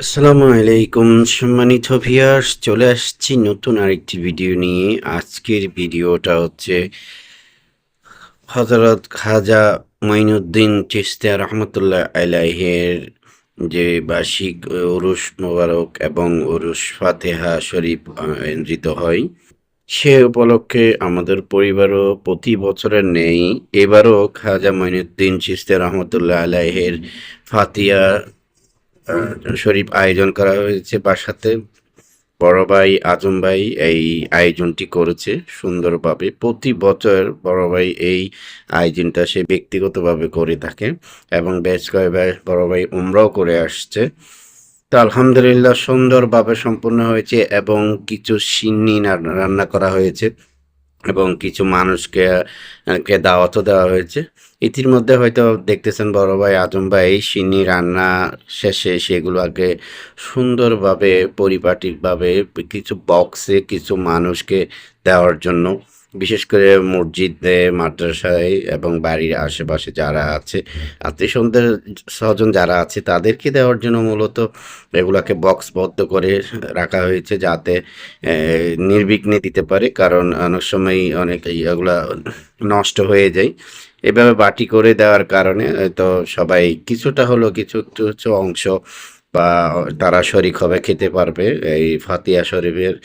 আসসালামু আলাইকুম সম্মানিত ভিউয়ার্স, চলে আসছি নতুন আরেকটি ভিডিও নিয়ে। আজকের ভিডিওটা হচ্ছে হযরত খাজা মঈনুদ্দিন চিশতিয়া রহমতুল্লাহ আলাইহির যে বার্ষিক উরুস মোবারক এবং উরুস ফাতেহা শরীফ আয়োজিত হয়, সে উপলক্ষে আমাদের পরিবারও প্রতি বছরের নেই এবারও খাজা মঈনুদ্দিন চিশতিয়া রহমতুল্লাহ আলাইহির ফাতিহা শরীফ আয়োজন করা হয়েছে বাসাতে। বড় ভাই আজম ভাই এই আয়োজনটি করেছে সুন্দরভাবে। প্রতি বছর বড় ভাই এই আয়োজনটা সে ব্যক্তিগতভাবে করে থাকে এবং বেশ কয়েকবার বড় ভাই উমরাও করে আসছে। তো আলহামদুলিল্লাহ সুন্দরভাবে সম্পূর্ণ হয়েছে এবং কিছু সিন্নি রান্না করা হয়েছে এবং কিছু মানুষকে কে দাওয়াতও দেওয়া হয়েছে। ইতিমধ্যে হয়তো দেখতেছেন বড় ভাই আজম ভাই সিন্নি রান্না শেষে সেগুলো আগে সুন্দরভাবে পরিপাটিভাবে কিছু বক্সে কিছু মানুষকে দেওয়ার জন্য, বিশেষ করে মসজিদে, মাদ্রাসায় এবং বাড়ির আশেপাশে যারা আছে, আত্মীয় স্বজন যারা আছে তাদেরকে দেওয়ার জন্য মূলত এগুলাকে বক্সবদ্ধ করে রাখা হয়েছে, যাতে নির্বিঘ্নে দিতে পারে। কারণ অনেক সময় অনেক এগুলা নষ্ট হয়ে যায়। এভাবে বাটি করে দেওয়ার কারণে তো সবাই কিছুটা হলেও কিছু একটু কিছু অংশ বা তারা শরিক হবে, খেতে পারবে এই ফাতিহা শরীফের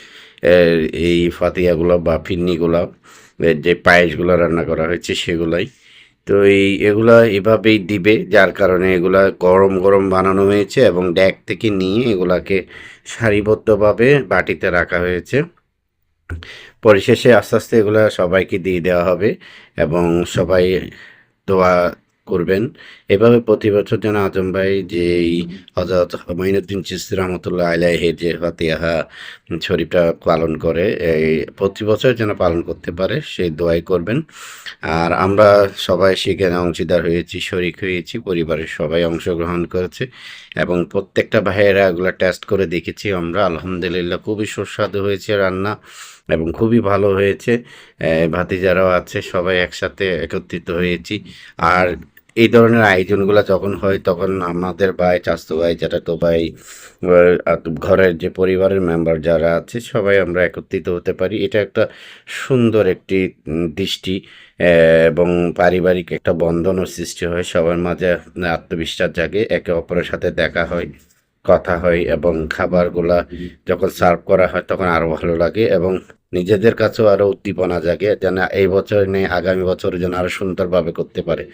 এই ফাতিহাগুলো বা ফিন্নিগুলো, যে পায়েসগুলো রান্না করা হয়েছে সেগুলাই। তো এগুলা এভাবেই দিবে, যার কারণে এগুলা গরম গরম বানানো হয়েছে এবং ডেক থেকে নিয়ে এগুলাকে সারিবদ্ধভাবে বাটিতে রাখা হয়েছে। পরিশেষে আস্তে আস্তে এগুলা সবাইকে দিয়ে দেওয়া হবে এবং সবাই দোয়া করবেন। এভাবে প্রতি বছর যেন আজম ভাই যে এই হযরত মঈনুদ্দিন চিশতি রহমতুল্লাহ আলাইহির যে ফাতিহা শরীফটা পালন করে, এই প্রতি বছর যেন পালন করতে পারে সেই দোয়াই করবেন। আর আমরা সবাই সেখানে অংশীদার হয়েছি, শরিক হয়েছি, পরিবারের সবাই অংশগ্রহণ করেছে এবং প্রত্যেকটা ভাইয়েরা এগুলো টেস্ট করে দেখেছি আমরা। আলহামদুলিল্লাহ খুবই সুস্বাদু হয়েছে রান্না এবং খুবই ভালো হয়েছে। ভাতিজারাও আছে, সবাই একসাথে একত্রিত হয়েছি। আর এই ধরনের আয়োজনগুলো যখন হয় তখন আমাদের ভাই, চাচাতো ভাই, জ্যাঠাতো ভাই, ঘরের যে পরিবারের মেম্বার যারা আছে সবাই আমরা একত্রিত হতে পারি। এটা একটা সুন্দর একটি দৃষ্টি এবং পারিবারিক একটা বন্ধনও সৃষ্টি হয়। সবার মাঝে আত্মবিশ্বাস জাগে, একে অপরের সাথে দেখা হয়, কথা হয় এবং খাবারগুলা যখন সার্ভ করা হয় তখন আরও ভালো লাগে এবং নিজেদের কাছেও আরও উদ্দীপনা জাগে, যেন এই বছর নেই আগামী বছরের জন্য আরও সুন্দরভাবে করতে পারে।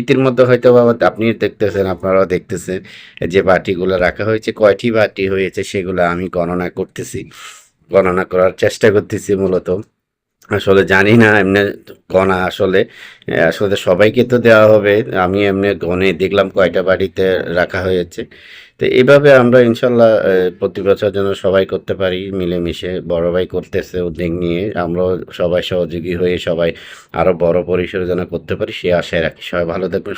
ইতিমধ্যে হয়তো বা আপনি দেখতেছেন, আপনারাও দেখতেছেন যে বাটিগুলো রাখা হয়েছে। কয়টি বাটি হয়েছে সেগুলো আমি গণনা করতেছি, গণনা করার চেষ্টা করতেছি মূলত। আসলে জানি না এমনি গণা আসলে আসলে সবাইকে তো দেওয়া হবে। আমি এমনি গণে দেখলাম কয়টা বাড়িতে রাখা হয়েছে। তো এভাবে আমরা ইনশাল্লাহ প্রতি বছর যেন সবাই করতে পারি মিলেমিশে। বড় ভাই করতেছে উদ্যোগ নিয়ে, আমরাও সবাই সহযোগী হয়ে সবাই আরও বড় পরিসরে যেন করতে পারি সে আশায় রাখি। সবাই ভালো থাকবেন।